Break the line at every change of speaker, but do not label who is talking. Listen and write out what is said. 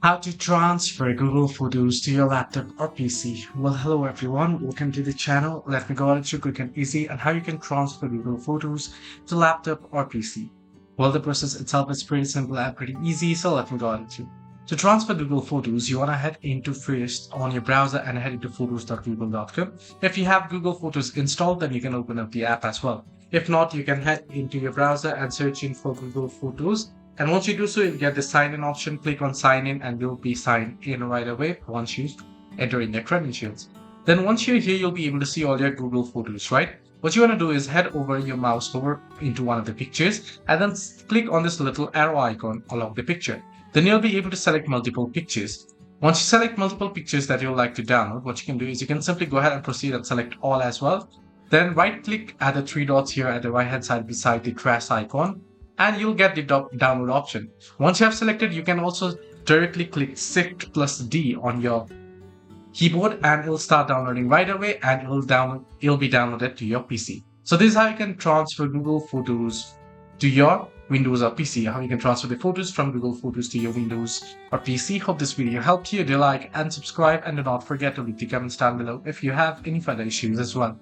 How to transfer Google Photos to your laptop or PC. Well, hello everyone, welcome to the channel. Let me go on to quick and easy on how you can transfer Google Photos to laptop or PC. Well, the process itself is pretty simple and pretty easy, so let me go on to. To transfer Google Photos, you want to head into first on your browser and head into photos.google.com. If you have Google Photos installed, then you can open up the app as well. If not, you can head into your browser and search in for Google Photos. And once you do so, you'll get the sign in option. Click on sign in and you'll be signed in right away once you enter in your credentials. Then once you're here, you'll be able to see all your Google Photos, right? What you want to do is head over your mouse over into one of the pictures and then click on this little arrow icon along the picture. Then you'll be able to select multiple pictures. Once you select multiple pictures that you'd like to download, what you can do is you can simply go ahead and proceed and select all as well. Then right click at the three dots here at the right hand side beside the trash icon, and you'll get the download option. Once you have selected, you can also directly click Shift plus D on your keyboard and it'll start downloading right away and it'll be downloaded to your PC. So this is how you can transfer Google Photos to your Windows or PC, how you can transfer the photos from Google Photos to your Windows or PC. Hope this video helped you. Do like and subscribe, and do not forget to leave the comments down below if you have any further issues as well.